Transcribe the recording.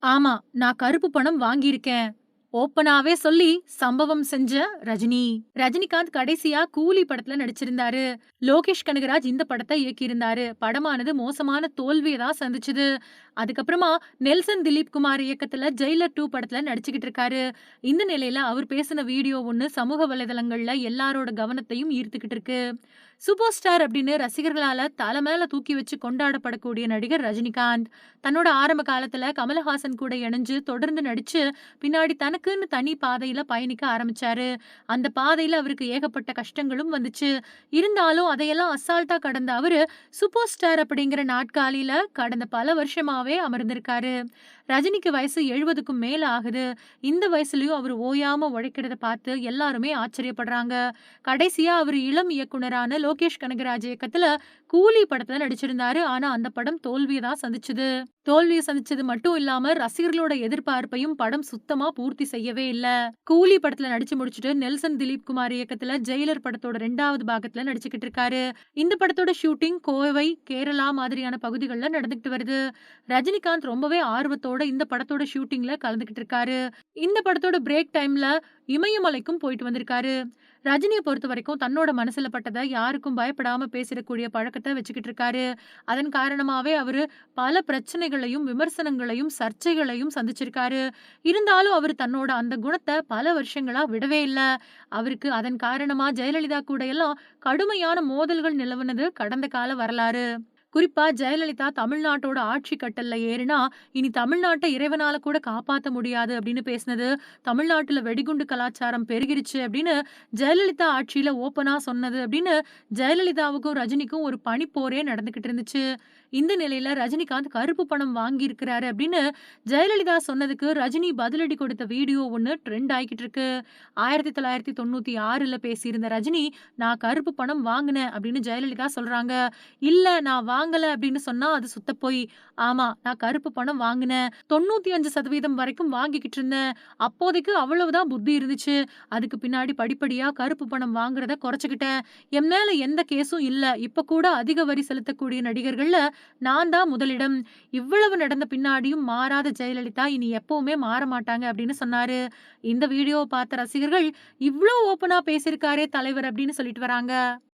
ஆமா. நான் கருப்பு பணம் வாங்கியிருக்கேன். ஓப்பனாவே சொல்லி சம்பவம் செஞ்ச ரஜினி. ரஜினிகாந்த் கடைசியா கூலி படத்துல நடிச்சிருந்தாரு. லோகேஷ் கனகராஜ் இந்த படத்த இயக்கியிருந்தாரு. படமானது மோசமான தோல்விய தான் சந்திச்சது. அதுக்கப்புறமா நெல்சன் திலீப் குமார் இயக்கத்துல ஜெயிலர் 2 படத்துல நடிச்சுக்கிட்டு இருக்காரு. இந்த நிலையில அவர் பேசின வீடியோ ஒண்ணு சமூக வலைதளங்கள்ல எல்லாரோட கவனத்தையும் ஈர்த்துக்கிட்டு இருக்கு. சூப்பர் ஸ்டார் அப்படின்னு ரசிகர்களால தல மேல தூக்கி வச்சு கொண்டாடப்படக்கூடிய நடிகர் ரஜினிகாந்த். தன்னோட ஆரம்ப காலத்துல கமலஹாசன் கூட இணைஞ்சு தொடர்ந்து நடிச்சு பின்னாடி தனக்குன்னு தனி பாதையில பயணிக்க ஆரம்பிச்சாரு. அந்த பாதையில அவருக்கு ஏகப்பட்ட கஷ்டங்களும் வந்துச்சு. இருந்தாலும் அதையெல்லாம் அசால்ட்டா கடந்த அவரு சூப்பர் ஸ்டார் அப்படிங்கிற நாட்காலியில கடந்த பல வருஷமாவே அமர்ந்திருக்காரு. ரஜினிக்கு வயசு 70க்கும் மேல ஆகுது. இந்த வயசுலயும் அவரு ஓயாம உழைக்கிறத பார்த்து எல்லாருமே ஆச்சரியப்படுறாங்க. கடைசியா அவரு இளம் இயக்குனரான லோகேஷ் கனகராஜ் இயக்கத்துல கூலி படத்துல நடிச்சிருந்தாரு. ஆனா அந்த படம் தோல்விய தான் சந்திச்சது. தோல்விய சந்திச்சது மட்டும் இல்லாம ரசிகர்களோட எதிர்பார்ப்பையும் படம் சுத்தமா பூர்த்தி செய்யவே இல்ல. கூலி படத்துல நடிச்சு முடிச்சுட்டு நெல்சன் திலீப் குமார் இயக்கத்துல ஜெயிலர் படத்தோட 2வது பாகத்துல நடிச்சுக்கிட்டு இருக்காரு. இந்த படத்தோட ஷூட்டிங் கோவை, கேரளா மாதிரியான பகுதிகள்ல நடந்துகிட்டு வருது. ரஜினிகாந்த் ரொம்பவே ஆர்வத்தோட இந்த படத்தோட ஷூட்டிங்ல கலந்துகிட்டு இருக்காரு. இந்த படத்தோட பிரேக் டைம்ல இமயமலைக்கும் போயிட்டு வந்திருக்காரு. ரஜினிய பொறுத்தவரைக்கும் தன்னோட மனசுல பட்டத யாருக்கும் பயப்படாம பேசிறக்கூடிய பழக்கத்த வச்சுக்கிட்டு இருக்காரு. அதன் காரணமாவே அவரு பல பிரச்சனைகளையும், விமர்சனங்களையும், சர்ச்சைகளையும் சந்திச்சிருக்காரு. இருந்தாலும் அவரு தன்னோட அந்த குணத்த பல வருஷங்களா விடவே இல்ல. அவருக்கு அதன் காரணமா ஜெயலலிதா கூட எல்லாம் கடுமையான மோதல்கள் நிலவுனது கடந்த கால வரலாறு. குறிப்பா ஜெயலலிதா தமிழ்நாட்டோட ஆட்சி கட்டல்ல ஏறுனா, இனி தமிழ்நாட்ட இறைவனால கூட காப்பாத்த முடியாது அப்படின்னு பேசினது, தமிழ்நாட்டுல வெடிகுண்டு கலாச்சாரம் பெருகிருச்சு அப்படின்னு ஜெயலலிதா ஆட்சியில ஓப்பனா சொன்னது அப்படின்னு ஜெயலலிதாவுக்கும், ரஜினிக்கும் ஒரு பனிப்போரே நடந்துகிட்டு இருந்துச்சு. இந்த நிலையில ரஜினிகாந்த் கருப்பு பணம் வாங்கியிருக்கிறாரு அப்படின்னு ஜெயலலிதா சொன்னதுக்கு ரஜினி பதிலடி கொடுத்த வீடியோ ஒண்ணு ட்ரெண்ட் ஆயிக்கிட்டு இருக்கு. 1996ல பேசியிருந்த ரஜினி, "நான் கருப்பு பணம் வாங்குனேன்" அப்படின்னு ஜெயலலிதா சொல்றாங்க. "இல்ல நான் வாங்கல" அப்படின்னு சொன்னா அது சுத்த பொய். "ஆமா, நான் கருப்பு பணம் வாங்குனேன். 95% வரைக்கும் வாங்கிக்கிட்டு இருந்தேன். அப்போதைக்கு அவ்வளவுதான் புத்தி இருந்துச்சு. அதுக்கு பின்னாடி படிப்படியா கருப்பு பணம் வாங்குறத குறைச்சுக்கிட்டேன். என் மேல எந்த கேஸும் இல்ல. இப்ப கூட அதிக வரி செலுத்தக்கூடிய நடிகர்கள்ல நான் தான் முதலிடம். இவ்வளவு நடந்த பின்னாடியும் மாறாத ஜெயலலிதா இனி எப்பவுமே மாறமாட்டாங்க" அப்படின்னு சொன்னாரு. இந்த வீடியோவ பார்த்த ரசிகர்கள், "இவ்ளோ ஓப்பனா பேசியிருக்காரே தலைவர்" அப்படின்னு சொல்லிட்டு வராங்க.